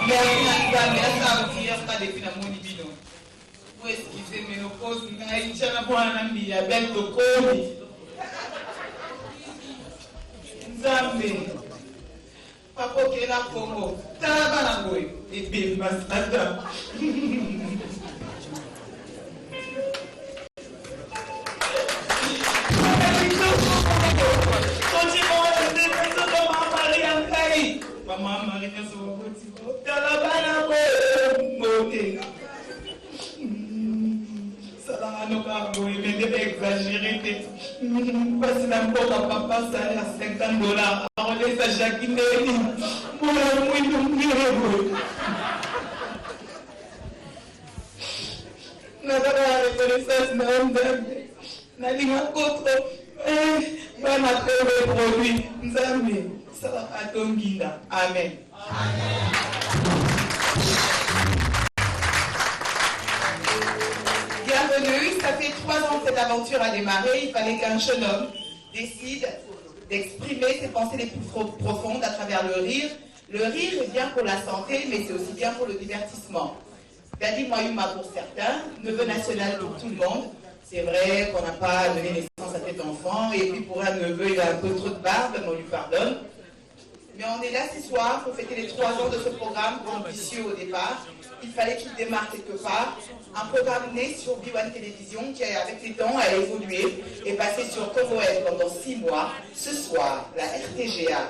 merci à vous dire ça depuis la monibino. Vous excusez ménopause, naïcha na bwana mbia bento komi. Nzambe. Papa kela Congo. Taba na boy. Ebe masada. Maman Marie ne se voit pas. Talabana boy. Ça n'a pas mais c'est exagéré. Parce que n'a pas papa ça à $50. On laisse à Jacqueline. Moi n'a pas la reconnaissance n'a pas contre. Pas ma produit. Nzambe. Ça va à ton guide. Amen. Bienvenue, ça fait 3 ans que cette aventure a démarré. Il fallait qu'un jeune homme décide d'exprimer ses pensées les plus profondes à travers le rire. Le rire est bien pour la santé, mais c'est aussi bien pour le divertissement. Daddy Moyuma pour certains, neveu national pour tout le monde. C'est vrai qu'on n'a pas donné naissance à cet enfant, et puis pour un neveu, il a un peu trop de barbe, mais on lui pardonne. Mais on est là ce soir pour fêter les 3 ans de ce programme ambitieux au départ. Il fallait qu'il démarre quelque part. Un programme né sur B1 Télévision qui, avec les temps, a évolué et passé sur Congo-Est pendant 6 mois. Ce soir, la RTGA,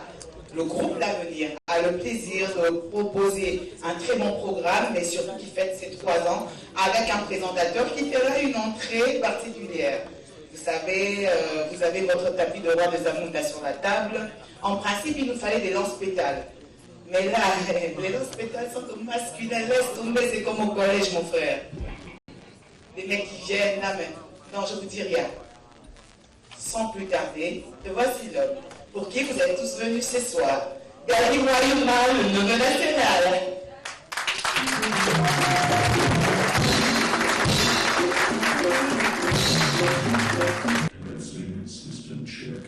le groupe L'Avenir, a le plaisir de proposer un très bon programme, mais surtout qui fête ses 3 ans, avec un présentateur qui fera une entrée particulière. Vous savez, vous avez votre tapis de roi de Zamunda sur la table. En principe, il nous fallait des lance-pétales. Mais là, les lance-pétales sont au masculin. Laisse tomber, c'est comme au collège, mon frère. Les mecs qui viennent, là, mais... Non, je vous dis rien. Sans plus tarder, te voici l'homme pour qui vous êtes tous venus ce soir. Daddy Moyuma, le neveu national. System check.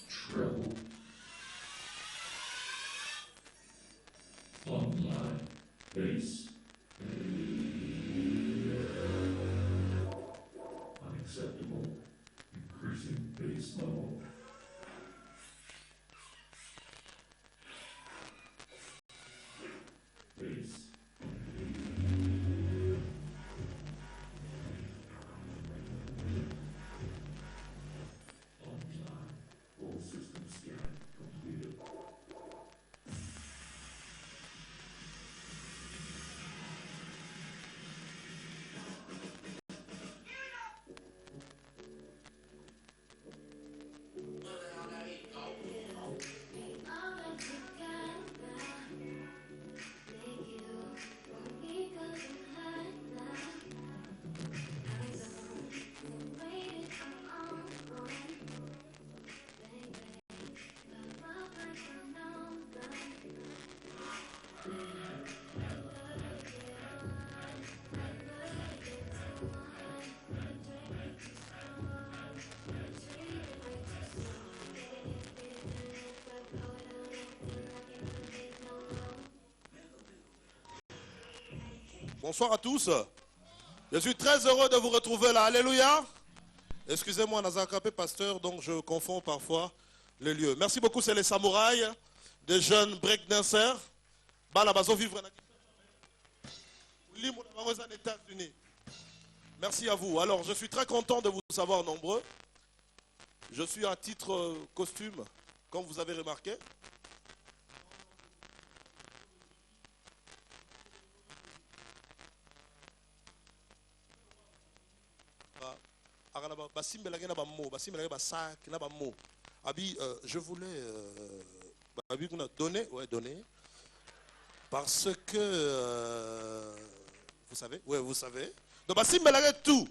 Treble. Online. Bass. Unacceptable. Increasing bass level. Bass. Full system scan completed. Bonsoir à tous. Je suis très heureux de vous retrouver là. Alléluia. Excusez-moi, Nazakapé pasteur, donc je confonds parfois les lieux. Merci beaucoup, c'est les samouraïs, des jeunes breakdancers. Balabazo vivre aux États-Unis. Merci à vous. Alors, je suis très content de vous savoir nombreux. Je suis à titre costume, comme vous avez remarqué. Je voulais donner parce que vous savez, ouais, vous savez. Donc tout.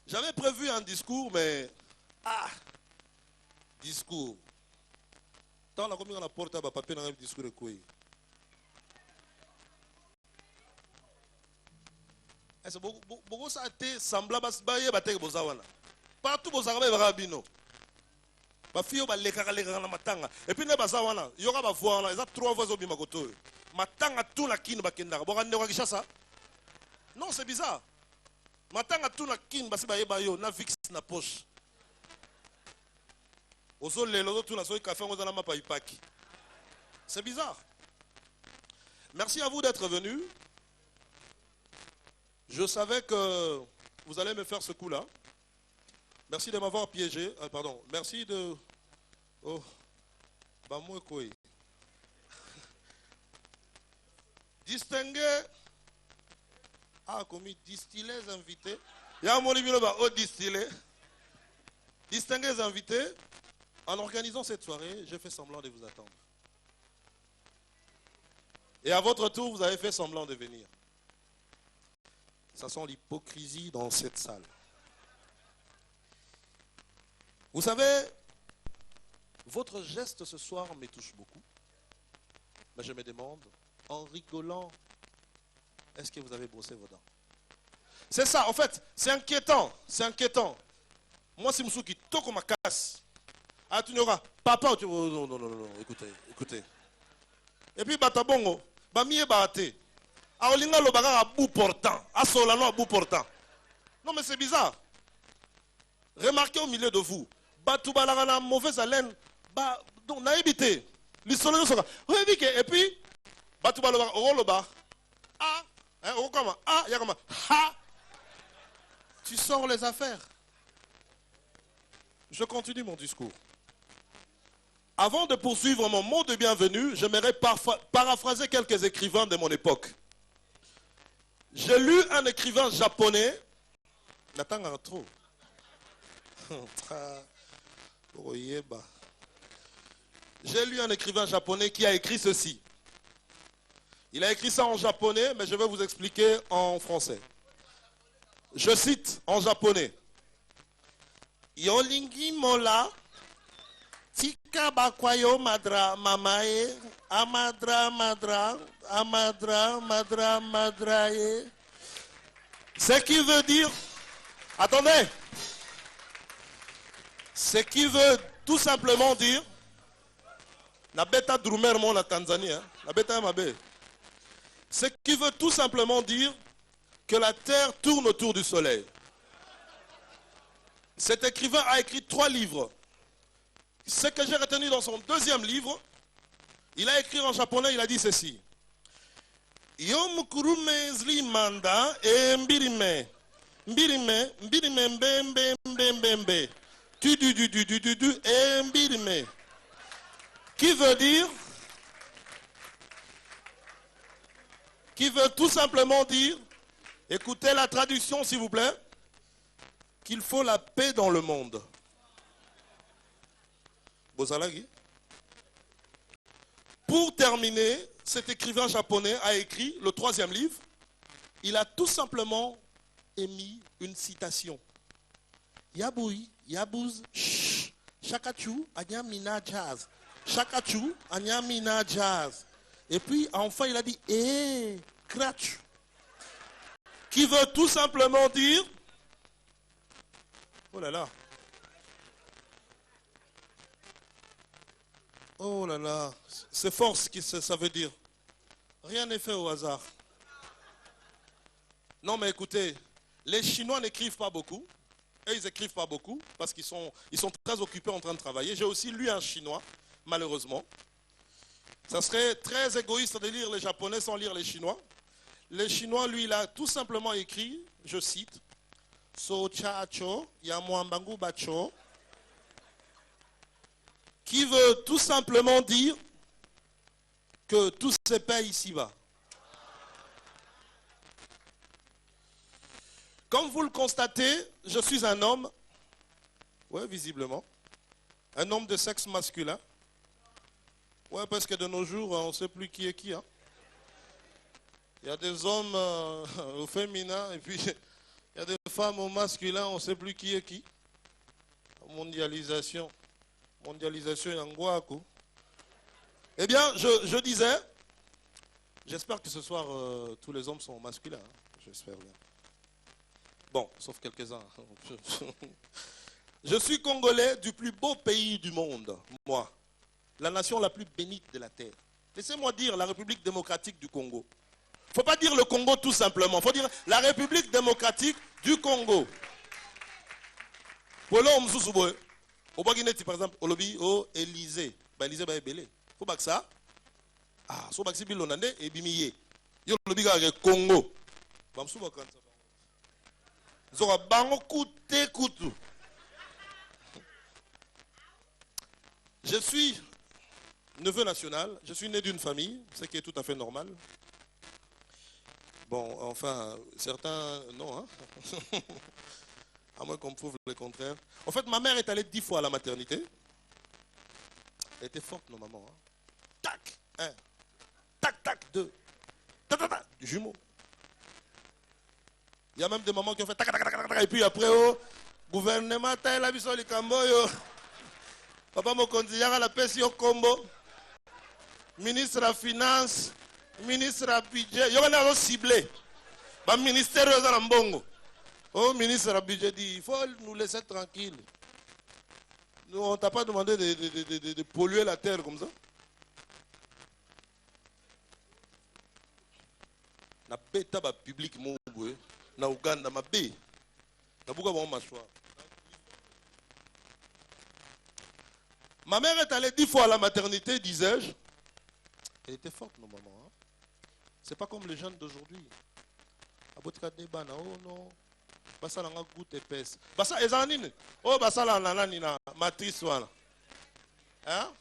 J'avais prévu un discours, mais discours. Tant la commune la porte à papier dans un discours de quoi? Est-ce que beaucoup ça a été semblable à ce bail, partout vous avez rabino. bafio balekaka na matanga et puis ne baza wana yoka bavoa wana eza 3 fois obima koto matanga tout na kini bakendaka bokande kwa Kishasa. Non, c'est bizarre. Matanga tout na kini basi bayeba yo na vix na poche. Ozo lelo tout na so café ngoza na mapa ipaki. C'est bizarre. Merci à vous d'être venus. Je savais que vous allez me faire ce coup-là. Merci de m'avoir piégé. Pardon. Merci de... Oh. Bamoué Koué. Distingué. Ah, commis distillés invités. Il y a mon numéro au distillé. Distingués invités. En organisant cette soirée, j'ai fait semblant de vous attendre. Et à votre tour, vous avez fait semblant de venir. Ça sent l'hypocrisie dans cette salle. Vous savez, votre geste ce soir me touche beaucoup. Mais je me demande, en rigolant, est-ce que vous avez brossé vos dents? C'est ça, en fait, c'est inquiétant. C'est inquiétant. Moi, c'est Moussouki, toko ma casse. Ah, tu n'auras papa. Oh, non, non, non, non, écoutez, écoutez. Et puis, batabongo, bamiye baate. Aolinga lo baga à bout portant. A solano à bout portant. Non, mais c'est bizarre. Remarquez au milieu de vous. Batoubalara na mauvaise haleine. Donc, naïbité. L'isolo sera. Et puis, Batoubalara, Roloba. Ah, hein, comment? Ah, Yakama. Ha. Tu sors les affaires. Je continue mon discours. Avant de poursuivre mon mot de bienvenue, j'aimerais paraphraser quelques écrivains de mon époque. J'ai lu un écrivain japonais. N'attends trop. J'ai lu un écrivain japonais qui a écrit ceci. Il a écrit ça en japonais, mais je vais vous expliquer en français. Je cite en japonais. Yolingi mola tika bakwayo madra mamae amadra madra amadra madra madrae. Ce qui veut dire, attendez, ce qui veut tout simplement dire, la bêta drumer mon la Tanzanie, la bêta mabe. Ce qui veut tout simplement dire que la terre tourne autour du soleil. Cet écrivain a écrit 3 livres. Ce que j'ai retenu dans son 2e livre, il a écrit en japonais, il a dit ceci. Yomukurume zlimanda e mbirime. Mbirime, mbirime mbembe mbembe. Tu du e mbirime. Qui veut tout simplement dire, écoutez la traduction s'il vous plaît, qu'il faut la paix dans le monde. Bozalagi. Pour terminer, cet écrivain japonais a écrit le 3e livre. Il a tout simplement émis une citation. Yabui, Yabuz, Shakachu, Anyamina Jazz. Shakachu, Anyamina Jazz. Et puis, enfin, il a dit, Kratch. Qui veut tout simplement dire, oh là là. Oh là là. C'est fort ce que ça veut dire. Rien n'est fait au hasard. Non mais écoutez, les Chinois n'écrivent pas beaucoup. Et ils n'écrivent pas beaucoup parce qu'ils sont très occupés en train de travailler. J'ai aussi lu un Chinois, malheureusement. Ça serait très égoïste de lire les Japonais sans lire les Chinois. Les Chinois, lui, il a tout simplement écrit, je cite, So Chacho, Yamwambangu Bacho, qui veut tout simplement dire que tout se paie ici-bas. Comme vous le constatez, je suis un homme, ouais, visiblement, un homme de sexe masculin. Ouais, parce que de nos jours, on ne sait plus qui est qui. Hein. Il y a des hommes au féminin et puis il y a des femmes au masculin, on ne sait plus qui est qui. Mondialisation. Mondialisation et Angouakou. Eh bien, je disais, j'espère que ce soir, tous les hommes sont masculins. Hein. J'espère bien. Bon, sauf quelques-uns. Je suis congolais du plus beau pays du monde, moi. La nation la plus bénite de la terre. Laissez-moi dire la République démocratique du Congo. Il ne faut pas dire le Congo tout simplement. Il faut dire la République démocratique du Congo. Pour l'homme sous-souboé, au Baguineti par exemple, au lobby, au Élysée. Élysée va ébélé. Il faut pas que ça. Ah, so baxi bilonande et bimiye. Yo lobby ga Congo. Bamsou ba kan ça. Zora bango koute kutu. Je suis neveu national, je suis né d'une famille, ce qui est tout à fait normal. Bon, enfin, certains, non, hein. À moins qu'on me prouve le contraire. En fait, ma mère est allée 10 fois à la maternité. Elle était forte, nos mamans. Hein. Tac, 1. Tac, tac, 2. Tac, tac, tac, du jumeau. Il y a même des mamans qui ont fait tac, tac, tac, tac, tac, et puis après, oh, gouvernement, taille la biso, les camboyo. Papa Mokonzi, yara la pesi au combo. Ministre de la Finance, ministre de la Budget. Il y a un ciblé. Le ministère de la Mbongo. Oh, ministre de la Budget dit il faut nous laisser tranquilles. Nous, on ne t'a pas demandé de polluer la terre comme ça. Na beta ba public mongwe na Uganda ma be. Na buka ba machwa. Ma mère est allée 10 fois à la maternité, disais-je. Elle était forte, nos mamans. Hein? C'est pas comme les jeunes d'aujourd'hui. Abotika deba na oh non. Basa la nga goûte épaisse. Basa ezanine. Oh basa la nana na matrice wana. Hein?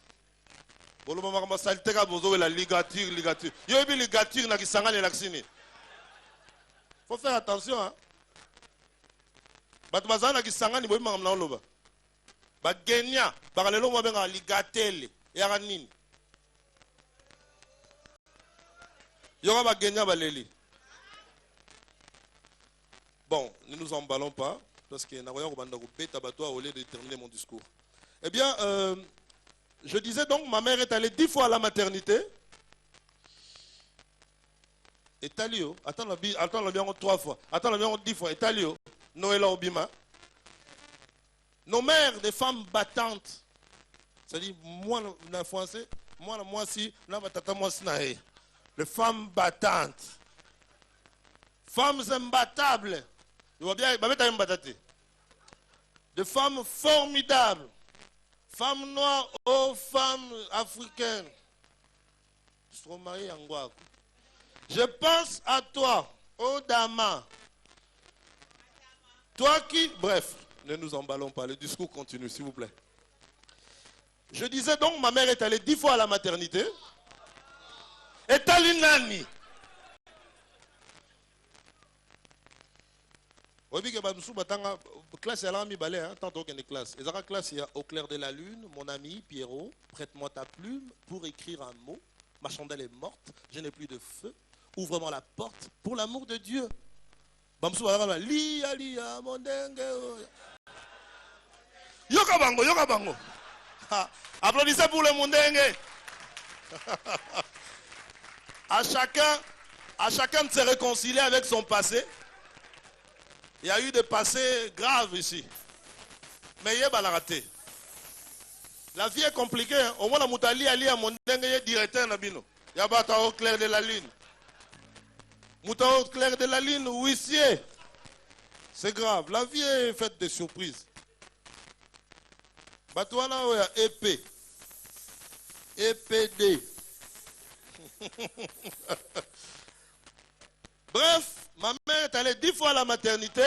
Bolo mama kama saliteka bozo la ligature. Yo bi ligature na kisangane na kisini. Faut faire attention hein. Batu bazana na kisangane boyi mama na oloba. Ba genya ba lelo mo benga ligatele ya nini. Yoga ba genya ba leli. Bon, ne nous emballons pas, parce que au lieu de terminer mon discours. Eh bien, je disais donc, ma mère est allée 10 fois à la maternité. Et Talio, attends le bien 3 fois, attends le bien 10 fois, et Talio, Noël Obima. Nos mères, des femmes battantes, c'est-à-dire, moi, le français, moi, si, les femmes battantes, femmes imbattables. De femmes formidables, femmes noires aux femmes africaines. Je pense à toi, Odama. Toi qui... Bref, ne nous emballons pas, le discours continue, s'il vous plaît. Je disais donc, ma mère est allée 10 fois à la maternité. Et Talinani. Oui, classe tantôt qu'il y a classe. Et la classe, il y a au clair de la lune, mon ami Pierrot, prête-moi ta plume pour écrire un mot. Ma chandelle est morte, je n'ai plus de feu. Ouvre-moi la porte pour l'amour de Dieu. Bamsou lia lia mondenge. Yoka bango. Applaudissez pour le mondenge. À chacun de se réconcilier avec son passé. Il y a eu des passés graves ici. Mais il y a la raté. La vie est compliquée. Hein? Au moins, la moutali ali à mon directeur Nabino. Il y a pas au clair de la lune. Mouta au clair de la lune, huissier. C'est grave. La vie est faite de surprises. Batouana, il y a épée. EPD. Bref, ma mère est allée 10 fois à la maternité.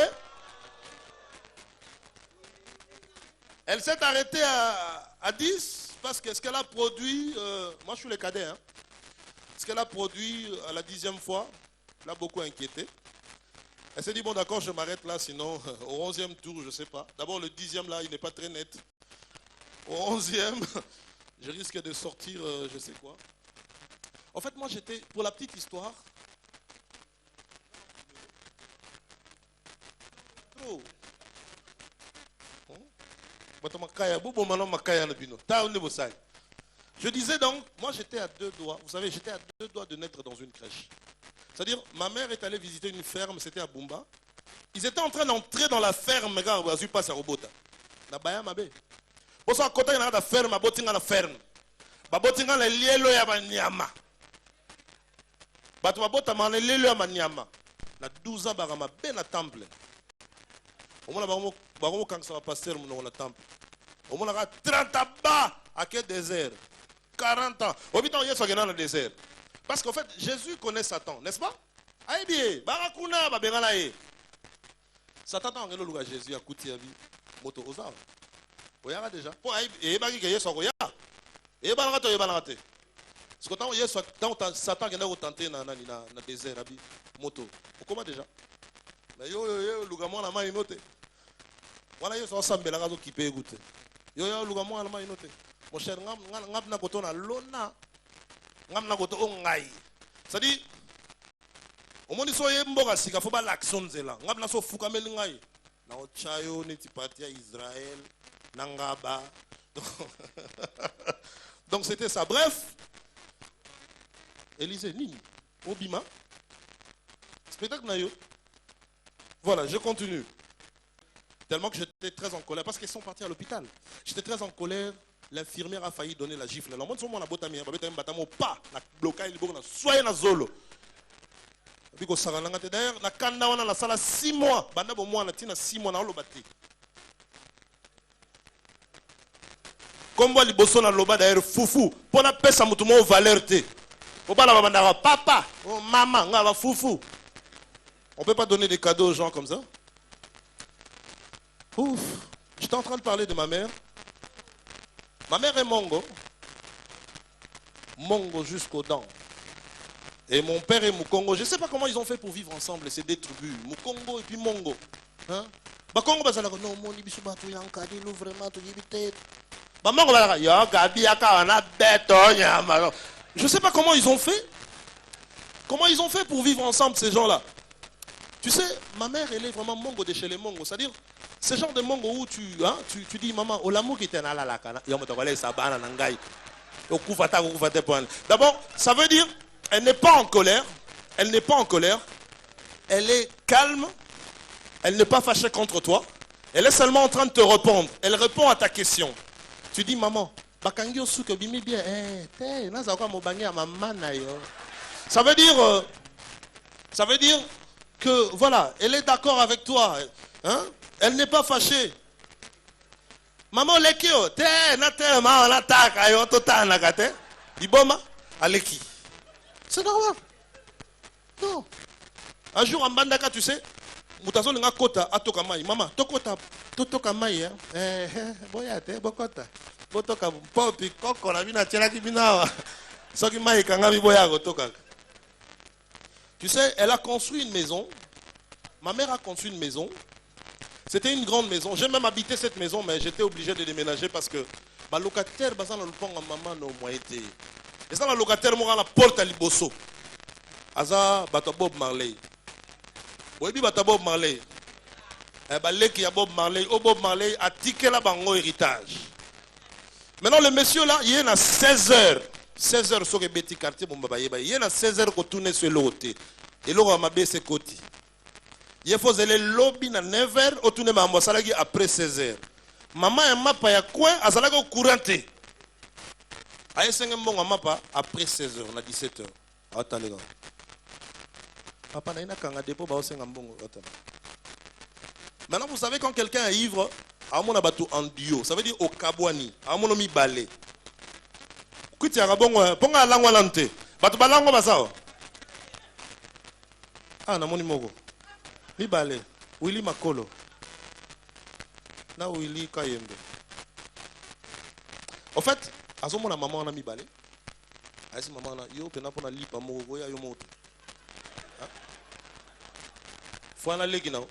Elle s'est arrêtée à 10 parce que ce qu'elle a produit, moi je suis le cadet, hein, ce qu'elle a produit à la 10e fois l'a beaucoup inquiété. Elle s'est dit, bon d'accord, je m'arrête là, sinon au 11e tour, je ne sais pas. D'abord le 10e là, il n'est pas très net. Au 11e, je risque de sortir, je sais quoi. En fait, moi j'étais, pour la petite histoire, je disais donc, moi j'étais à 2 doigts, vous savez, j'étais à 2 doigts de naître dans une crèche. C'est-à-dire, ma mère est allée visiter une ferme, c'était à Bumba. Ils étaient en train d'entrer dans la ferme, regarde, je passe à Robota. na baya mabe. Pour ça côté na ferme, abotinga na ferme. Babotinga na lielo ya banyama. Bato babota na lielo ya banyama. Na 12 ans bagama be na temple. Omona bagomo kangsa pasteur mu na temple. Omona ka 30 ba à quel désert? 40 ans. Obitan yeso agena na désert. Parce qu'en fait, Jésus connaît Satan, n'est-ce pas? Aïe bien, barakuna babengana ye. Satan a engagé le Jésus à côté de moto aux arbres. Oyara déjà. Pour aïe et bagi que yeso oya. Et balarato et balarate. Ce que tant yeso tant Satan qui n'a pas tenté na désert abi moto. Comment déjà? Mais yo lugamo na mai note. Voilà yeso sambela kazo kipe écoute. Yo lugamo na mai note. Mon cher ngam na koto na lona. Ngam na koto ongai. C'est-à-dire au monde so yemboka sika faut ba l'action nzela. Ngam na so fukameli ngai. Na ochayo neti parti à Israël nangaba. Donc c'était ça. Bref, Élisée Nini, Obima, spectacle nayo. Voilà, je continue. Tellement que j'étais très en colère parce qu'ils sont partis à l'hôpital. J'étais très en colère. L'infirmière a failli donner la gifle. Alors moi, je suis en botami, pas la blocage, soyez na zolo. D'ailleurs, la kanda wana la sala 6 mois. Banda bo moi na tina 6 mois na olobati. Comme moi liboso na loba d'ailleurs foufou. Pona pesa mutu mo valeur te. Oba la banda papa, oh maman, nga ba foufou. On peut pas donner des cadeaux aux gens comme ça. Ouf. J'étais en train de parler de ma mère. Ma mère est Mongo. Mongo jusqu'aux dents. Et mon père est Mukongo. Je ne sais pas comment ils ont fait pour vivre ensemble, ces deux tribus. Mukongo et puis Mongo. Hein? Bakongo bazala non moni bisu batu yankadi lu vraiment to yibite. Ba Mongo bazala yo gabi yaka na beto nyama. Je ne sais pas comment ils ont fait. Comment ils ont fait pour vivre ensemble ces gens-là. Tu sais, ma mère elle est vraiment Mongo de chez les Mongo, c'est-à-dire ce genre de Mongo où tu dis maman olamu qui t'en ala la kana. Yo mo to kale sabana nangai. D'abord, ça veut dire elle n'est pas en colère. Elle n'est pas en colère. Elle est calme. Elle n'est pas fâchée contre toi. Elle est seulement en train de te répondre. Elle répond à ta question. Tu dis, maman, ça veut dire que, voilà, elle est d'accord avec toi. Hein? Elle n'est pas fâchée. Maman, lekio, c'est normal. Non. Un jour en Bandaka, tu sais, Moutazo nga kota atoka mai. Maman, toka mai boyate bokota. Botoka popi koko na bina tela ki binawa. Soki mai kanga bi boya toka. Tu sais, elle a construit une maison. Ma mère a construit une maison. C'était une grande maison. J'ai même habité cette maison, mais j'étais obligé de déménager parce que ma locataire baza na luponga maman no moité. Et ça, le locataire m'a la porte à Liboso. Aza bato Bob Marley. Bobi bato Bob Marley. Baleki ya Bob Marley. Oh Bob Marley a tiqué la bango héritage. Maintenant le monsieur là, il est à 16h. 16h sur le petit quartier bon baba yeba. Il est à 16h qu'on tourne sur l'autre. Et là on m'a baissé côté. Il faut aller lobby à 9h au tourner ma salagi après 16h. Maman et ma pa ya coin azalaga au couranté. Aïe, c'est un bon mapa après 16h, on a 17h. Attends les gars. Papa n'a pas de dépôt, c'est un bon. Maintenant, vous savez quand quelqu'un est ivre, à mon abatou en duo, ça veut dire au kabouani, à mon ami balé. Kuti arabon, ponga langue lante. Batu balango basao. Ah, na moni mogo. Mi balé. Willy Makolo. Na Willy Kayembe. En fait, à ce moment, maman a mis balé. À ce moment, yo pena pona lipa mogo ya yo moto. Faut en aller guinao.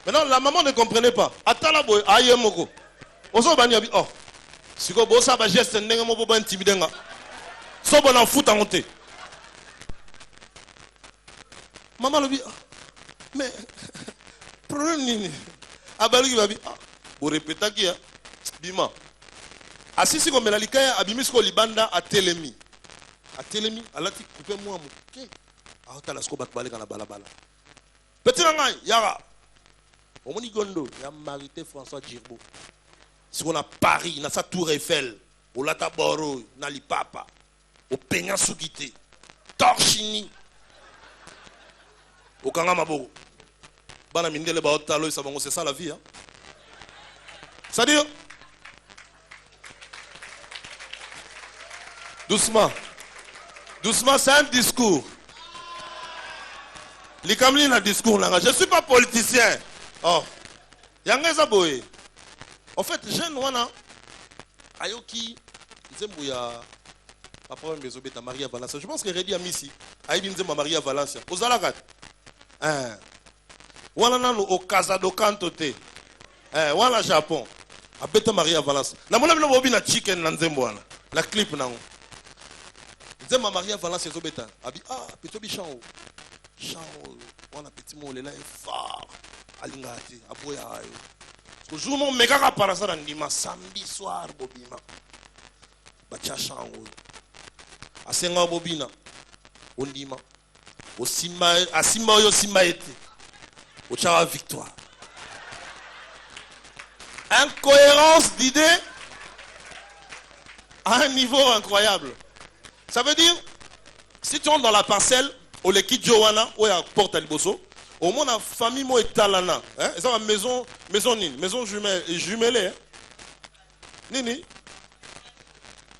Maintenant, la maman ne comprenait pas. Attends la boy, aïe mogo. Oso bani abi oh. Si go bossa ba geste ndenge mo bo intimidenga. So bon en foot en honte. Maman lui mais problème nini. Abalu babi ah. Pour répéter qui bima. Asisi comme la likaya abimisko libanda a telemi. A telemi alati couper moi mon. Ah ta la sko bat balé kana balabala. Petit ngai yara. Omoni gondo ya marité François Girbo. Si on a Paris, na sa Tour Eiffel, au Lata Boro, na Lipapa, au Peña Soukité, Torchini, au Kangamaboro. Bana mindele ba otalo, c'est ça la vie. Hein? C'est-à-dire, doucement, doucement, c'est un discours. Likamli na discours là. Je ne suis pas politicien. Oh, yanga zaboye. En fait, jeune wana ayoki nzembuya papa mbezobeta Maria Valencia. Je pense que Redi Amisi ayibi nzemba Maria Valencia. Ozalaka. Wana nanu au Casado Canto te. Wana Japon. Abeta Maria Valencia. Na mona bino bobi na chicken na nzembo wana. La clip nango. Nzemba Maria Valencia zobeta. Abi petit bichon. Chant, on a petit mot, là est fort. Alingati, aboya ayo. Toujours mon méga par ça dans samedi soir bobina. Bacha chant. Asenga bobina. Ondima. Osima, asima yo sima ete. Ochara victoire. Incohérence d'idées à un niveau incroyable. Ça veut dire, si tu entres dans la parcelle, au l'équipe Johanna, où il y a porte à Liboso, au moins la famille moi est talana. C'est ma maison nini, maison jumelée. Hein? Nini.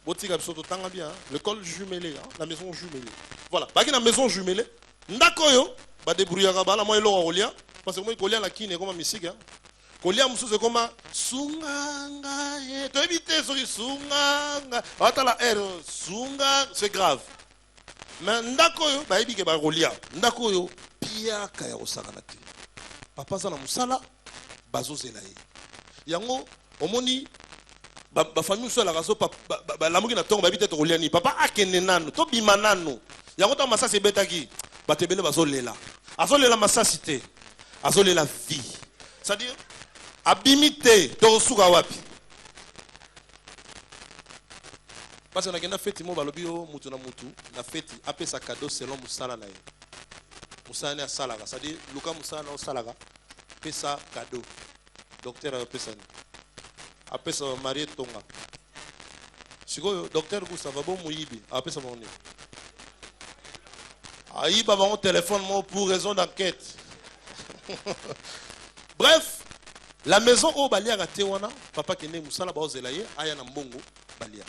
Botika bisoto tanga bien, l'école jumelée, hein? La maison jumelée. Voilà, baki na maison jumelée. Ndakoyo, ba débrouiller ba la moi elo rolia, parce que moi kolia la kine comme musique, hein. Kolia musu c'est comme sunganga, to éviter so sunganga. Atala sunga, c'est grave. Mais ndakoyo bayibi ke barolia ndakoyo pia kaya osakana te papa za na musala bazozela ye yango omoni ba famille so la raso ba lamuki na tongo bayibi te rolia ni papa akende nanu to bima nanu yango ta masasi ebetaki batebele bazolela azolela masasi te azolela vie c'est-à-dire abimite to suka wapi. Parce que na fête mo balobi yo mutu na mutu na fête apé sa cadeau selon musala na ye. Musala na salaga, c'est-à-dire luka musala na salaga pesa cadeau. Docteur pesa ni. Apé sa marié tonga. Siko docteur ku ça va bon muyibi, apé sa moni. Aïba ba mon téléphone moi pour raison d'enquête. Bref, la maison au balia ga tewana, papa kene musala ba ozelaye aya na mbongo balia.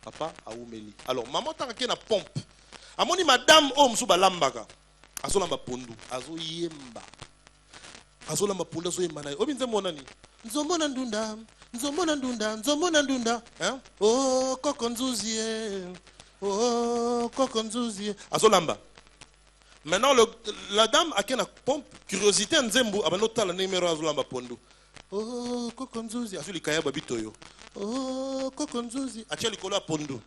Papa a oumeli. Alors, maman t'a na pompe. Amoni madame om sou balambaka. Azolamba pondu. Azo yemba. Azolamba pondu azo yemba na. Obi nzemona ni. Nzomona ndunda. Nzomona ndunda. Nzomona ndunda. Hein? Oh, kokonzuzie. Oh, kokonzuzie. Azolamba. Maintenant, la dame a na pompe. Curiosité nzembu. Abanota la numéro azolamba pondu. Oh, kokonzuzie. Azo likaya babitoyo. Oh, kokonzuzi. Atia likolo pondu.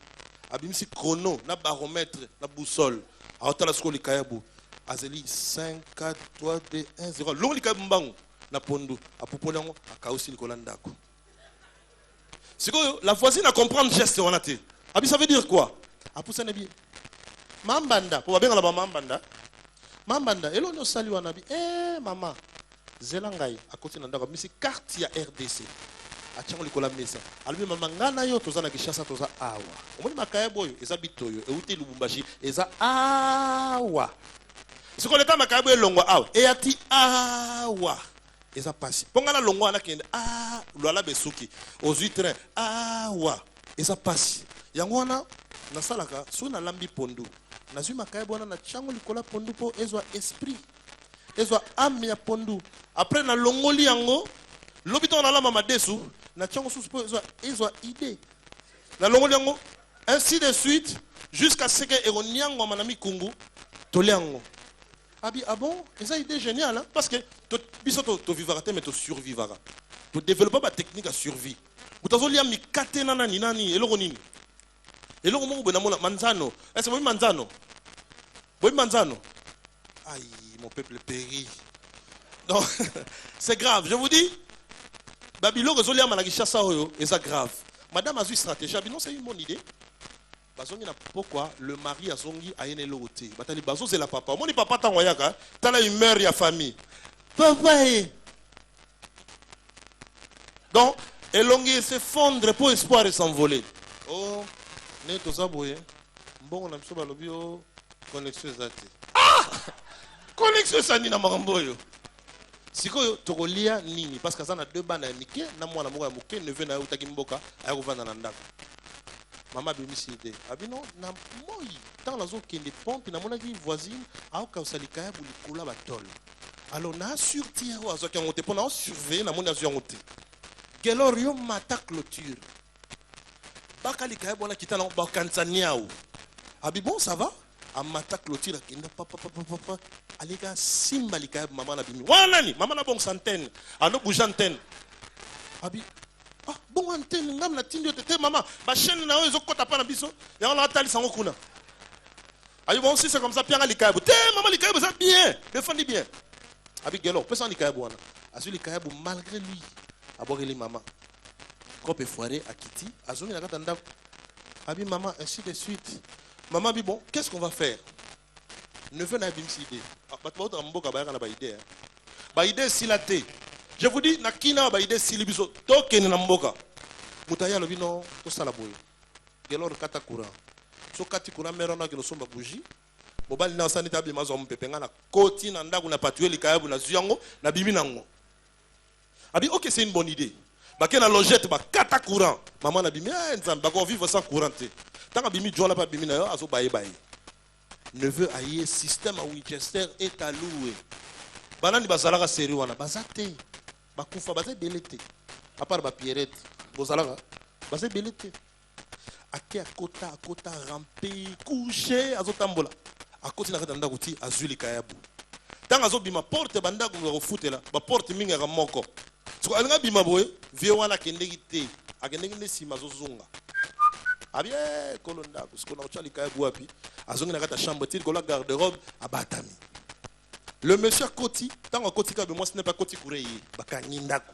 Abimisi chrono, na baromètre, na boussole. Aota la skoli kayabu. Azeli 5, 4, 3, 2, 1, 0. Long likayabu mbangu. Na pondu. Apopona ngo, akausi likola ndako. C'est que la voisine a comprendre geste on a té. Abi ça veut dire quoi? Apousa nebi. Mambanda. Pour bien la mambanda. Mambanda. Elo no sali wanabi. Maman. Zelangai. À côté na ndako. Misi carte ya RDC. Achango likola mesa albi mama ngana yo toza na Kishasa toza awa omoni makaya boyo eza bitoyo euti Lubumbashi eza awa siko leta makaya boyo longwa awa eyati awa eza pasi pongana longwa na kende lwala besuki ozwi train awa eza pasi yango wana nasalaka so na lambi pondu nazwi makaya boyo na chango likola pondu po ezwa esprit ezwa âme ya pondu après na longoli yango l'hôpital on a la mama desu na tchango sous ils ont idée na longo yango ainsi de suite jusqu'à ce que eroniango manami kungu toliango abi bon et ça idée géniale hein? Parce que biso to vivra mais to survivra to développer ba technique à survie utazolia mikate nani eloko nini eloko mo bona mona manzano est-ce que manzano boy manzano aïe mon peuple périt non c'est grave je vous dis Babylone rezolia malakisha ça oyo et ça grave. Madame a eu stratégie, non c'est une bonne idée. Bazongi na pourquoi le mari a zongi a yene loté. Batali bazo c'est la papa. Mon papa ta wayaka, tala humeur ya famille. Papa. Donc elongi s'effondre pour espoir et s'envoler. Oh, ne tozaboye. Bon, on a besoin de l'obio. Connexion zati. Ah! Connexion sani na maramboyo. Sikoyo tokolia nini parce que ça na deux bana mike na mwana moko ya muke neve na utaki mboka ayo vanda na ndako. Mama bimisi ide. Abino na moi tant la zone kende pompe na mona ki voisine au ka usalika ya bulikula batol. Alors na surti ya wazo ki ngote pona surveiller na mona zo ngote. Kelor yo mata clôture. Baka lika bona kita na bakantsania ou. Abi bon ça va? Amata clôture kenda papa alika simba lika maman na bimi wana ni maman na bon centaine ano bouge antenne abi ah bon antenne ngam na tindi te maman ba chaîne na ozo kota pa na biso ya on atali sango kuna abi bon si c'est comme ça pianga lika te maman lika ça bien défendez bien abi gelo personne lika wana azu lika malgré lui abogeli maman cope foiré à Kitty azongi na kata ndako abi maman ainsi de suite. Maman dit bon, qu'est-ce qu'on va faire? Ne venez pas m'idée. Ba idée si la té. Je vous dis nakina ba idée si libiso token na mboka. Mutaya lobi non to sala boy. Gelor kata courant. So kati courant merona ke no somba bougie. Mobali na sanita bi mazo mpepenga na koti na ndaku na patueli kayabu na zuyango na bimi nango. Abi OK, c'est une bonne idée. Ba ke na logette ba kata courant. Maman na bimi nzamba ba ko vivre sans courant. Tant bimi jola pa bimi na yo azo baye baye. Neveu aye système à Winchester est alloué. Banani bazalaka série wana bazate. Bakufa bazate belete. À part ba Pierrette, bozalaka bazate belete. Ake akota ramper, coucher azo tambola. Akoti na katanda kuti azuli kayabu. Tant azo bima porte banda ko refutela, ba porte minga ka moko. So alanga bima boy, vie wana kendeki te. Akendeki ne sima zo zunga. Abie kolonda parce qu'on a chali kaya buapi azongi na kata chambre tire kola garde-robe abatami. Le monsieur Koti tant Koti ka moi ce n'est pas Koti Koureye bakangi ndako.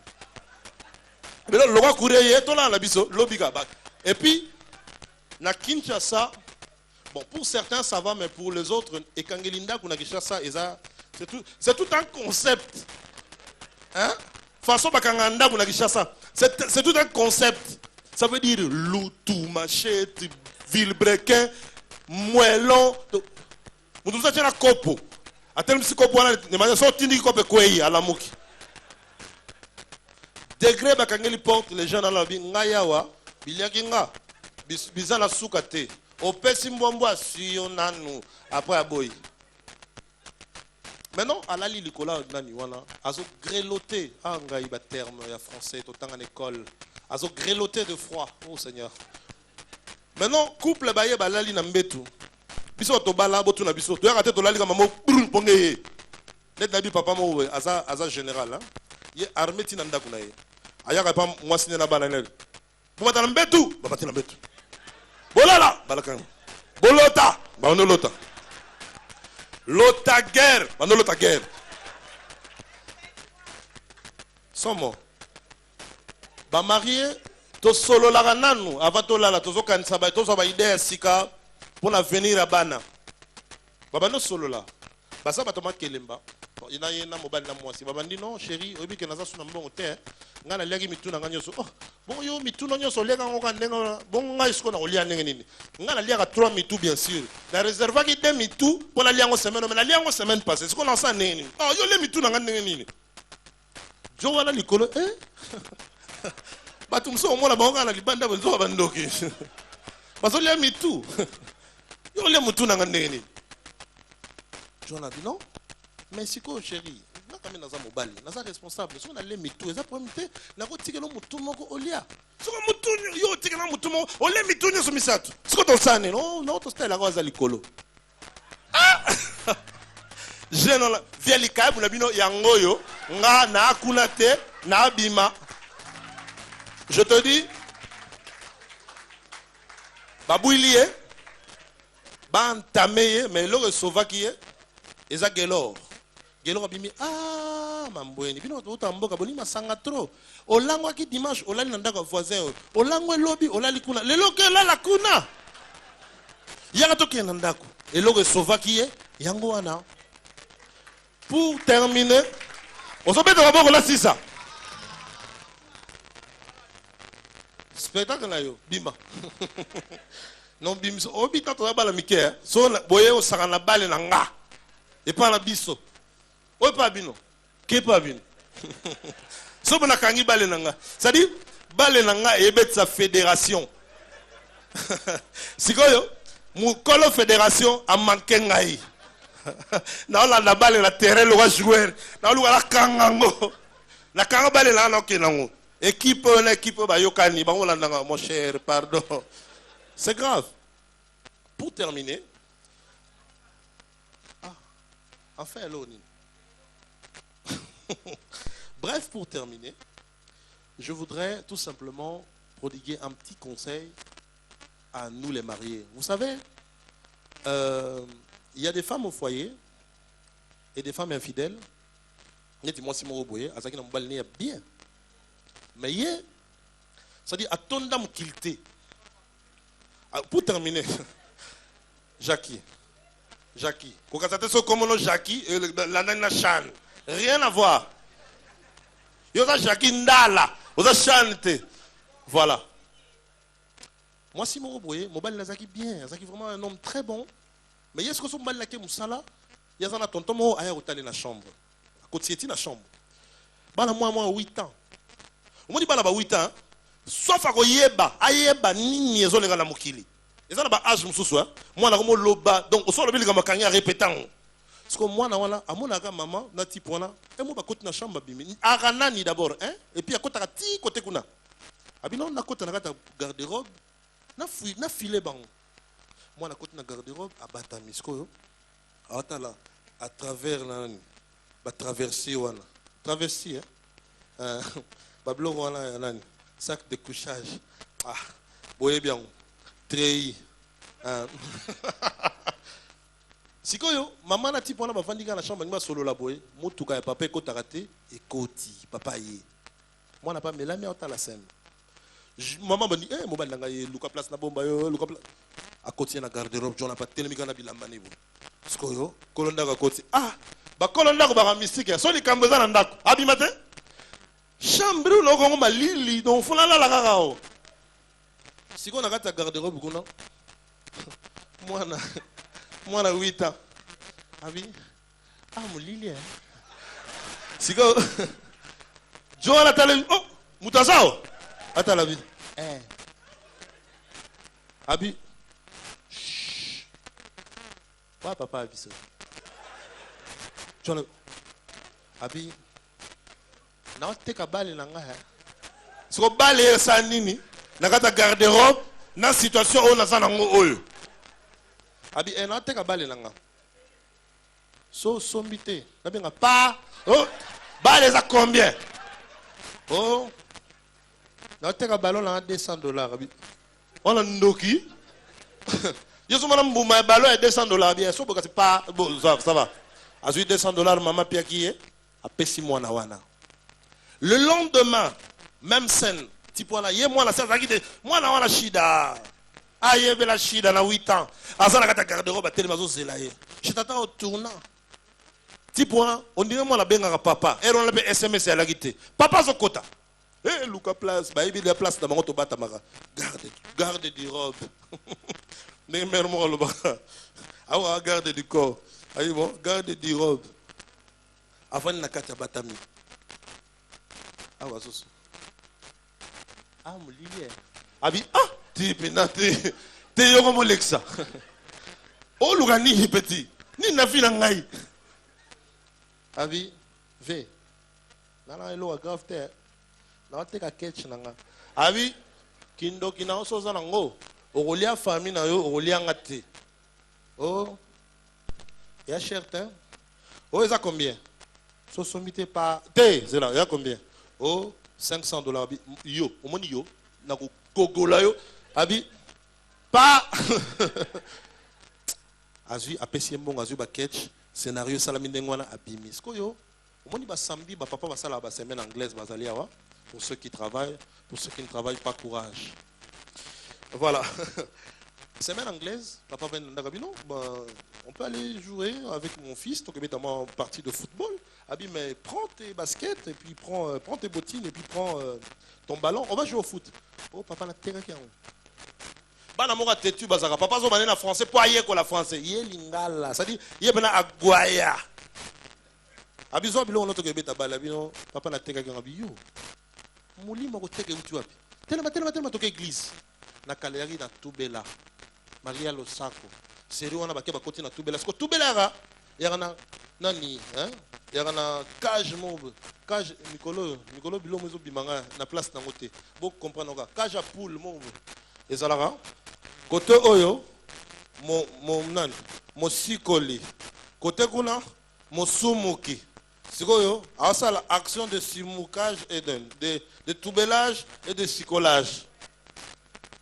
Mais là le roi Koureye to la biso lobika bak. Et puis na Kinshasa bon pour certains ça va mais pour les autres et kangelinda kuna Kinshasa eza c'est tout un concept. Hein? Façon bakanga ndako na Kinshasa c'est tout un concept. Ça veut dire loutou, machette, vilebrequin, moellon. Vous nous avez un copo. À tel si copo, ne m'a sorti ni copo quoi à la mouki. Degré bakangeli porte les gens dans la vie. Ngayawa, biliakinga, bizana soukate. Opesi mbombo asiyonanu après aboy. Maintenant, à la likola nani wana, azo greloté. Ah ngai ba terme ya français, tout en école. Azo greloté de froid. Oh Seigneur. Maintenant, couple baye balali na mbetu. Biso to bala botu na biso. To ya kate to lali ka mamo brun pongé. Net nabi papa mo aza général hein. Ye armée ti nanda kuna ye. Aya ka pa mwasine na bana nel. Bumata na mbetu, babati na mbetu. Bolala, balakan. Bolota, bano lota. Lota guerre, bano lota guerre. Somo. Ba marié to solo la nanu avant to la to zo kanisa ba to zo ba idée sika pour l'avenir à bana. Baba no solo la. Ba sa ba to makelemba. Ina yena mobile na mwasi. Baba ndi non chérie, obi ke naza suna mbongo te. Ngana legi mituna nganyoso. Oh, bon yo mituna nyoso lega ngoka ndenga bon nga isko na olia ndenge nini. Ngana lia ka 3 mitu bien sûr. La réserve ki 2 mitu pour la liango semaine mais la liango semaine passée. C'est qu'on en sait nini. Oh yo le mituna ngandenge nini. Jo wala likolo batumso omona bango na libanda bonzo bandoki bazolia mitu yo le mutu na ngandeni John a dit non mais siko chérie na kama naza mobali naza responsable so na le mitu eza problème na ko tikelo mutu moko olia so mutu yo tikela mutu moko ole mitu nyo misatu siko to sane no to style ko za likolo je no la via likabu na bino yangoyo nga na akuna te na bima. Je te dis, babouilié, bantamé, mais le sauvaki, eza gelor. Gelor bimi ah mambweni bino utamboka boni masanga trop. Olangwa ki dimanche olali ndaka voisin. Olangwe lobi olali kuna. Lelo ke la kuna. Yanga toke ndako. Eloko sauvaki yango wana. Pour terminer, on se met dans la bord là c'est ça. spectacle na yo bima non bimso obita to bala mike so boye o saka na bale na nga et pas na biso o pa bino ke pa bino so bona kangi bale na nga ça dit bale na nga e bet sa fédération sikoyo mukolo fédération a manqué ngai na la na bale na terrain le joueur na lu la kangango na kanga bale na no kenango équipe na équipe ba yokani ba ngolanda mon cher pardon c'est grave. Pour terminer, enfin l'ONU. Bref, pour terminer, je voudrais tout simplement prodiguer un petit conseil à nous les mariés. Vous savez, il y a des femmes au foyer et des femmes infidèles. Moi, si je suis bien. Mais ça dit, à ton dame kilté. Pour terminer, Jackie. Quand tu comme Jackie, la nana Chan. Rien à voir. Il y a Jackie Ndala. Il y a Chante. Voilà. Moi, si mon boye, mon bal Nazaki bien. Nazaki vraiment un homme très bon. Mais est-ce que son bal Nake Moussala, il y a un tonton mo aya hôtel na chambre. À côté de la chambre. Bala moi 8 ans. On dit bala 8 ans. Sauf à Yeba, Ayeba, ni les na mokili. Et ça n'a pas âge moussou. Moi, na comme loba. Donc, au sol le bilan makanya répétant. Parce que moi, na wala, à mon aga maman, na ti point et moi, côté na chambre bimi. Aranani d'abord, hein. Et puis à côté ti côté kuna. Abino na côté na garde-robe. Na filet bang. Moi, na côté na garde-robe, à batamisko. Atala, à travers la, ba traverser wana. Traverser, hein. Bablo wana nani. Sac de couchage. Ah, boye bien. Treillis. Sikoyo, maman na tipo na bafandika na chambre, ni solo la boye. Mutuka ya papa ko tarate et koti, papa yé. Moi na pas melami ota la scène. Maman me dit eh mo balanga ye luka place na bomba yo, luka place. A koti na garde-robe, j'en a pas tellement kana bilamba nebo. Sikoyo, kolonda ka koti. Ah, ba kolonda ko ba mystique, so li kambeza na ndako. Abimate? Chambre no ko malili donc fona la kaka o. Si on a gardé garde-robe kuna moi na 8 ans. Abi mon lili. Si ko Joana tale oh mutasao ata la vie. Abi pas papa abi ça. Joana abi na te ka bale na nga. Si ko bale sa nini nakata garde-robe na situation on a ça nango oyo abi en ate ka bale nanga so sombité na benga pas oh bale za combien oh na te ka ballon na $200 abi on a ndoki yeso mana mbuma ballon à $200 bien so boka c'est pas bon ça va azui $200 maman pia qui est a pesi mwana wana le lendemain même scène tipona ye mwana sasa kite mwana wana shida ayebe la shida na 8 ans azana kata garde-robe tellement zozela ye je t'attends au tournant tipona on dirait mwana benga papa et on l'appelle SMS à la kite papa zokota eh luka place ba ibi la place na bango to bata maka garde du robe ne mer mo lo ba awa garde du corps ayi bon garde du robe avant na kata batami awa soso ah mon lili abi ah ti penate te yoko mo lexa o lugani petit ni na fina ngai abi ve nana elo grave te na te ka catch nanga abi kindo kina so za nango o golia famille na yo o golia ngate oh ya cher te oh ça combien so sommité pas te c'est là ya combien oh $500 yo omoni yo na ko gogola yo abi pas azui apesi mbongo azui ba catch scénario salami ndengwana abimi sko yo omoni ba samedi ba papa ba sala ba semaine anglaise bazali awa pour ceux qui travaillent pour ceux qui ne travaillent pas courage voilà semaine anglaise papa vient ndagabino on peut aller jouer avec mon fils donc évidemment partie de football abi mais prends tes baskets et puis prends tes bottines et puis prends ton ballon on va jouer au foot Oh, papa, na teka qui bana moka tetu bazaka papa zo bané na français po aye ko la français ye lingala ça dit ye bana agwaya abizo bilo on to ke beta bala bino papa na teka ki ngabi yo mulimo ko teke uti wapi tellement to ke église na kaleri na tubela Maria Losako seri wana bakeba koti na tubela sko tubela ga ya na nani hein ya na cage mob cage Nicolo bilo mozo bimanga na place na ngote bo comprendre ka cage à poule mob ezalaka côté oyo mon nani mo sikoli côté kuna mo sumuki sikoyo asala action de simukage et de toubelage et de sicolage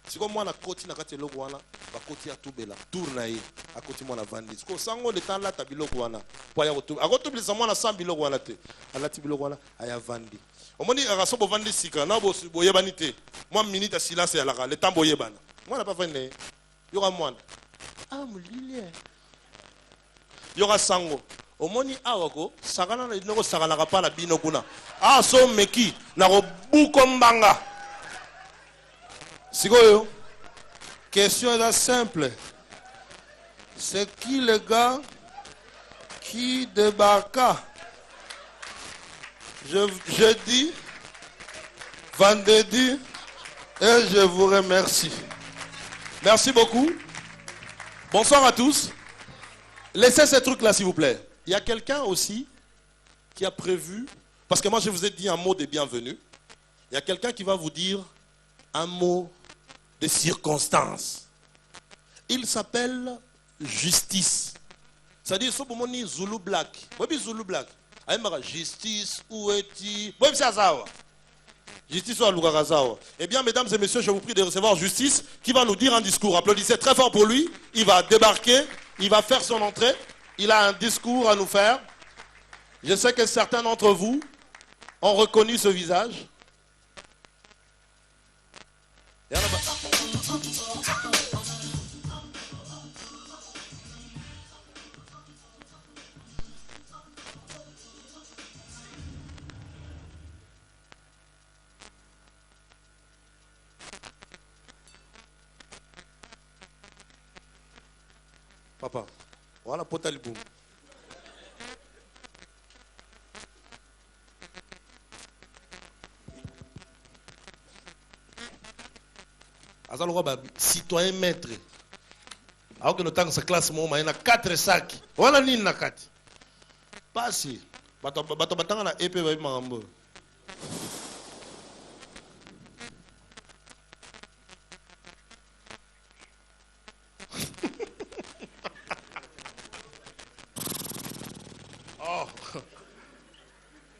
siko mwana koti na kati eloko wana bakoti ya tubela tourna ye akoti mwana vandi siko sango de temps la tabiloko wana po ya kotu akotubilisa mwana 100 biloko wana te alati biloko wana aya vandi omoni akasobo vandi sika na bo boyebani te mwa minute ya silence ya laka le temps boyebana mwana pa vende yoka mwana mulilie yoka sango omoni awako sakana na dinoko sakana ka na bino kuna so meki na ko buko mbanga sikoyo question est simple c'est qui le gars qui débarqua jeudi vendredi et je vous remercie. Merci beaucoup. Bonsoir à tous. Laissez ces trucs-là, s'il vous plaît. Il y a quelqu'un aussi qui a prévu, parce que moi je vous ai dit un mot de bienvenue. Il y a quelqu'un qui va vous dire un mot de circonstance. Il s'appelle Justice. C'est-à-dire, ce que Zulu Black. Oui, Zulu Black. Justice, où est-il? Oui, c'est ça. Justice ou Lugarazawa. Eh bien, mesdames et messieurs, je vous prie de recevoir Justice qui va nous dire un discours. Applaudissez très fort pour lui. Il va débarquer, il va faire son entrée. Il a un discours à nous faire. Je sais que certains d'entre vous ont reconnu ce visage. Papa, voilà pota liboum. Azalo ba citoyen maître. Alors que nous avons sa classe il y a 4 sacs. Voilà ni na kati. Passi. Bato batanga na épée ba mambo.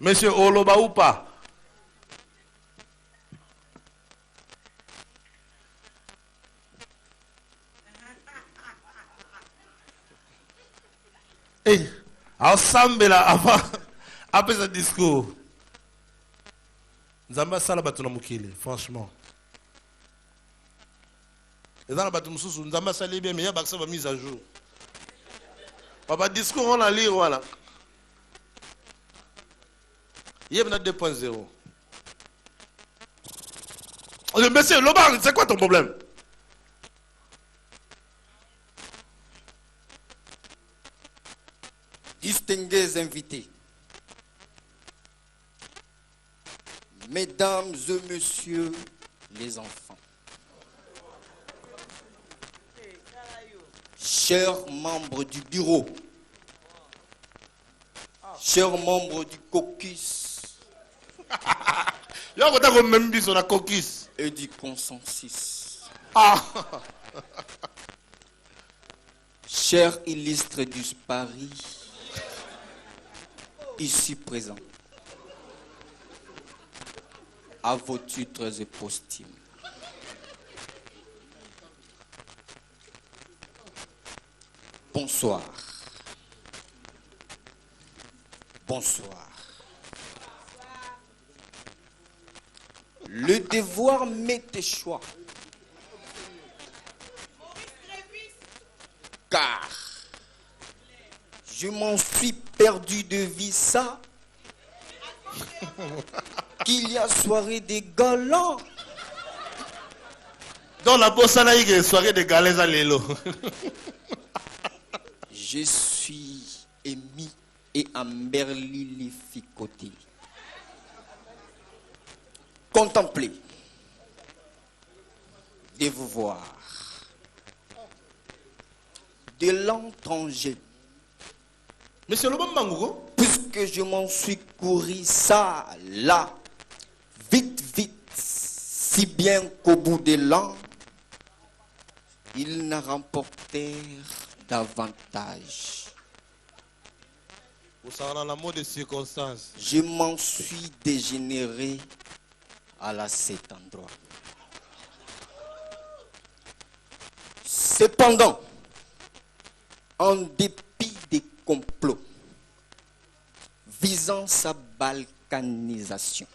Monsieur Oloba ou pas? Ensemble là, avant, après ce discours. Nzamba sala batuna mukile, franchement. Et dans la batu mususu, Nzamba sali bien, mais il y a baksa ba mise à jour. Papa discours on a lire voilà. Il y a 2.0. Monsieur Lobar, c'est quoi ton problème? Distingués invités, mesdames et messieurs les enfants, chers membres du bureau, chers membres du caucus et du consensus, chers illustres du Paris, ici présents, à vos titres et posthumes. Bonsoir. Bonsoir. Le devoir m'était choix. Car je m'en suis perdu de vue ça. Qu'il y a soirée des galants Dans la Bossanaïgue, soirée de galets à l'élo. Je suis émis et emberlificoté. Contemplez de vous voir de l'étranger, Monsieur le Bambango, puisque je m'en suis couru ça, là, vite, vite, si bien qu'au bout de l'an, ils n'en remportèrent davantage. vous savez dans l'amour des circonstances. Je m'en suis dégénéré à cet endroit. Cependant, en dépit des complots visant sa balkanisation,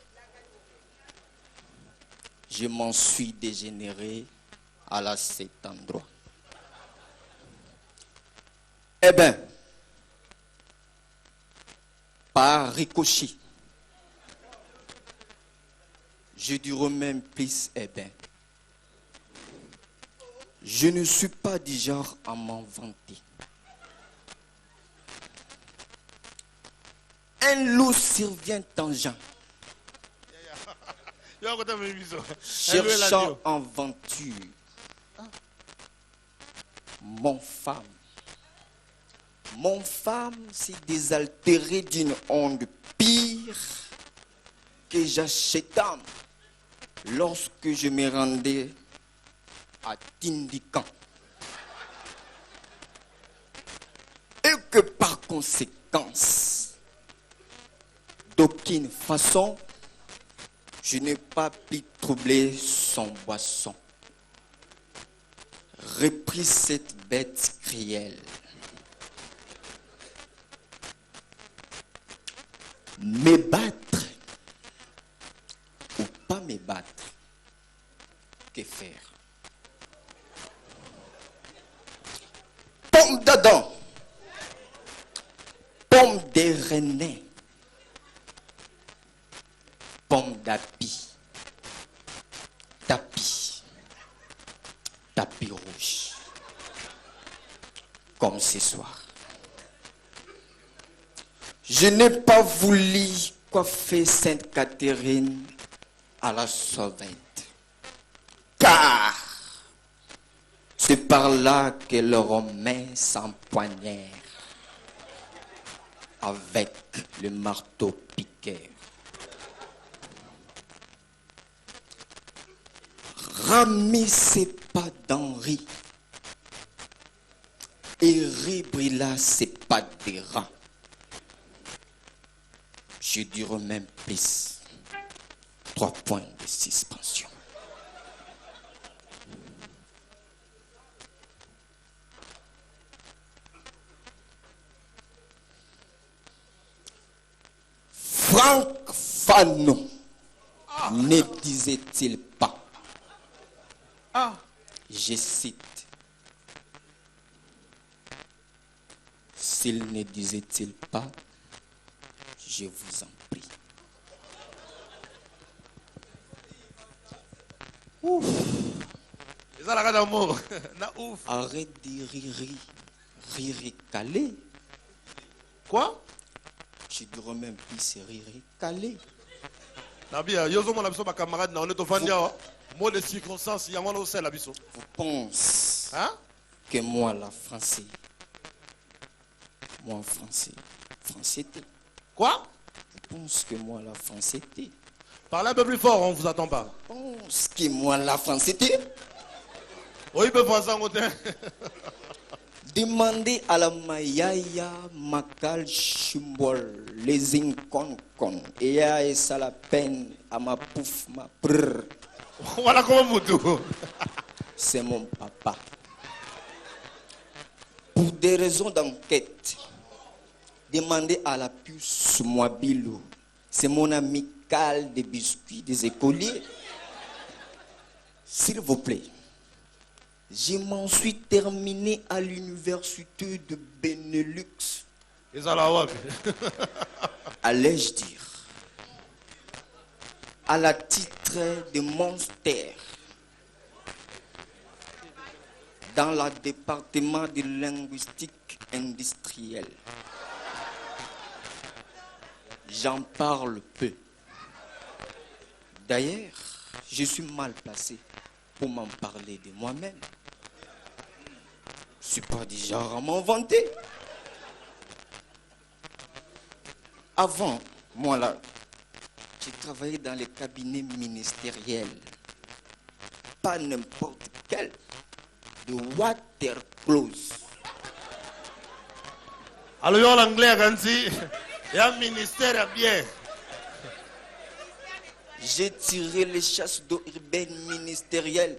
je m'en suis dégénéré à cet endroit. Eh bien, par ricochet, je dirais même plus, eh bien, je ne suis pas du genre à m'en vanter. Un loup survient tangent, cherchant en aventure. Mon femme s'est désaltérée d'une onde pire que j'achetais lorsque je me rendais à Tindikan. Et que par conséquence, d'aucune façon, je n'ai pas pu troubler son boisson. Reprit cette bête cruelle. Me battre ou pas me battre, que faire? Pomme d'Adam, pomme de René, pomme d'api, tapis rouge, comme ce soir. Je n'ai pas voulu coiffer Sainte Catherine à la sauvette, car c'est par là que le Romain s'empoignèrent avec le marteau piqueur. Ramissez pas d'Henri et ribrilla ses pas des rats. Je dirais même plus. 3 points de suspension. Franck Fanon ne disait-il pas? Je cite. S'il ne disait-il pas, je vous en prie. Ouf. Arrête de rire calé. Quoi? Je dirais même plus c'est rire calé. Mot de circonstance, il y a un aussi la biso. Vous pensez Hein? que moi, la français, français t'es. Quoi? Vous pensez que moi, la français t'es. Parlez un peu plus fort, on ne vous attend pas. Vous pensez que moi, la français t'es. Oui, il peut faire ça en côté. Demandez à la Mayaya Makal Chimbol, les Inconcon, et à ça la peine à ma pouf, ma prrr. Voilà comment vous tout. C'est mon papa. Pour des raisons d'enquête, demandez à la puce Mwabilou. C'est mon amical des biscuits des écoliers. S'il vous plaît, je m'en suis terminé à l'université de Benelux. Allais-je dire, à la titre de monster, dans le département de linguistique industrielle. J'en parle peu. D'ailleurs, je suis mal placé pour m'en parler de moi-même. Je ne suis pas du genre à m'en vanter. Avant, moi là, j'ai travaillé dans les cabinets ministériels. Pas n'importe quel. De Waterclose. Alors, il y a l'anglais quand il y a un ministère bien. J'ai tiré les chasses d'eau urbaines ministérielles.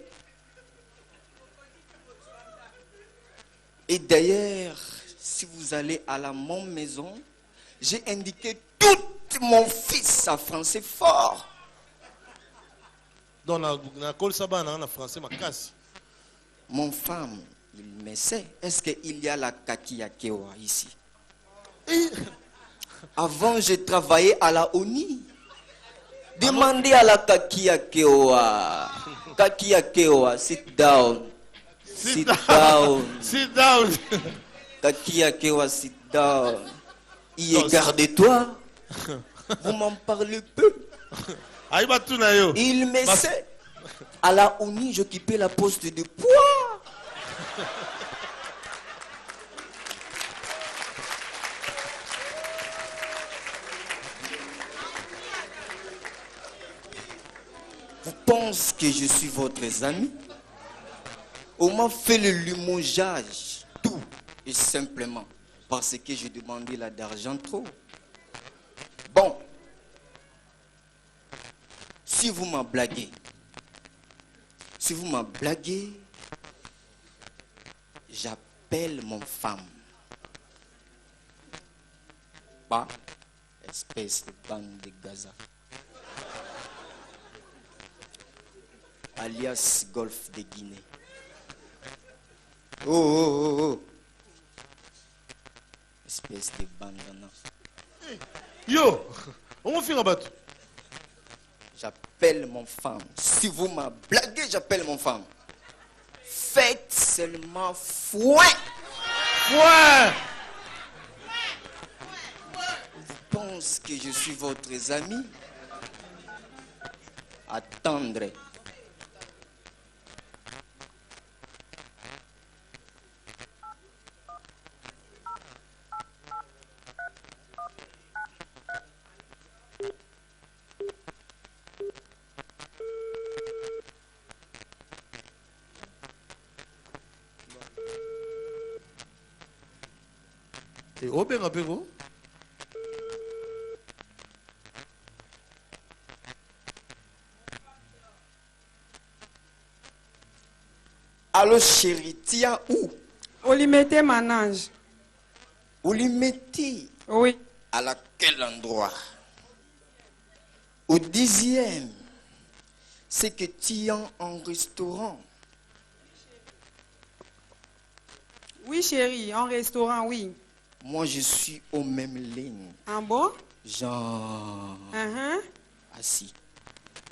Et d'ailleurs, si vous allez à la mon maison, j'ai indiqué tout mon fils à français fort. Donc, na col sabana en français ma casse. Mon femme, il me sait. Est-ce qu'il y a la kakiakewa ici? Avant, je travaillais à la ONI. Demandez à la kakiakewa. Kakiakewa, sit down. Sit down. Sit down. Kakiakewa, sit down. Y garde-toi. Vous m'en parlez peu. Il me sait. À la ONI, j'occupais la poste de poids. Vous pensez que je suis votre ami? On m'a fait le limogeage, tout et simplement parce que je demandais là d'argent trop. Bon, si vous m'en blaguez, j'appelle mon femme. Pas espèce de bande de Gaza. Alias Golfe de Guinée. Oh. Espèce de bandana. Yo, on va faire un bateau. J'appelle mon femme. Si vous m'en blaguez, j'appelle mon femme. Faites seulement fouet. Ouais. Vous pensez que je suis votre ami? Attendez. Et au bien apéro. Allô chérie, tiens où? Olimete Manage. Où lui mettez? Oui. À quel endroit? Au 10e. C'est que tu as un restaurant. Oui, chérie, en restaurant, oui. Moi, je suis aux mêmes lignes. Ah bon? Genre assis.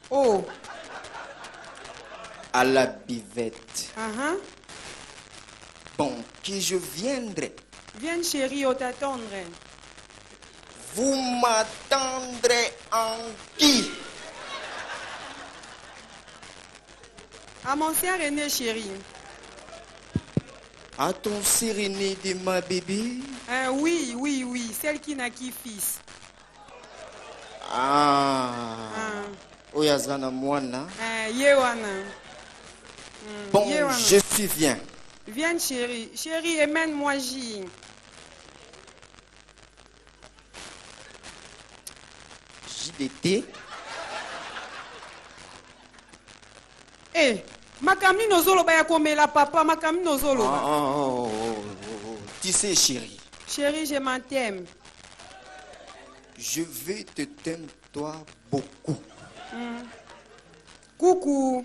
Oh. À la buvette. Bon, que je viendrai. Viens, chérie, on t'attendrait. Vous m'attendrez en qui? À mon sœur aîné, chérie. À ton séréné de ma bébé? Oui, celle qui n'a qui fils. Oyazana Mwana. Yewana. Bon, Yewana. je suis bien. Viens, chérie. Chérie, emmène-moi J. JDT. Makamni nozolo baya komela papa, makamni nozolo. Tu sais, chérie. Chérie, je m'en t'aime. Je vais te t'aimer toi beaucoup. Coucou.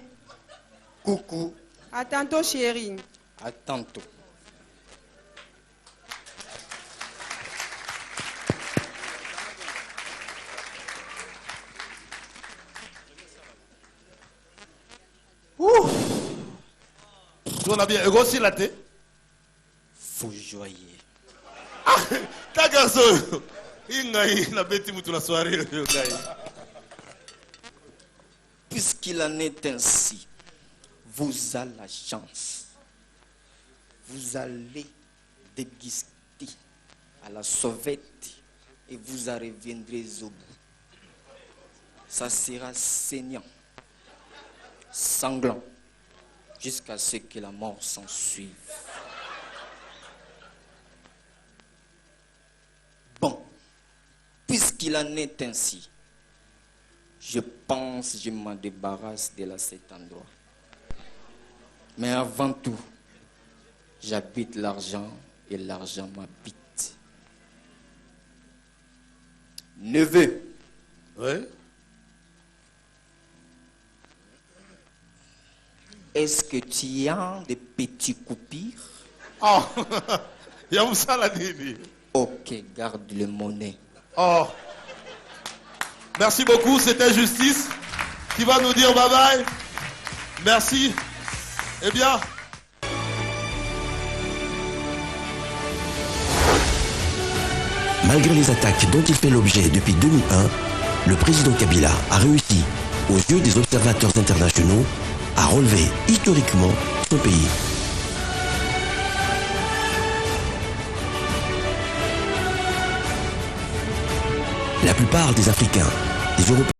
Coucou. À tantôt, chérie. À tantôt. on a bien. Et aussi la thé. Faut joyer. Ta garçon. Il n'a pas été la soirée. Puisqu'il en est ainsi, vous avez la chance. Vous allez déguster à la sauvette et vous en reviendrez au bout. Ça sera saignant, sanglant, jusqu'à ce que la mort s'en suive. Bon, puisqu'il en est ainsi, je pense que je m'en débarrasse de cet endroit. Mais avant tout, j'habite l'argent et l'argent m'habite. Neveu. Oui. Est-ce que tu as des petits coupures? Oh, il y a ça la nini. Ok, garde le monnaie. Oh. Merci beaucoup, c'était Justice qui va nous dire bye bye. Merci. Eh bien. Malgré les attaques dont il fait l'objet depuis 2001, le président Kabila a réussi, aux yeux des observateurs internationaux, à relever historiquement son pays. La plupart des Africains, des Européens,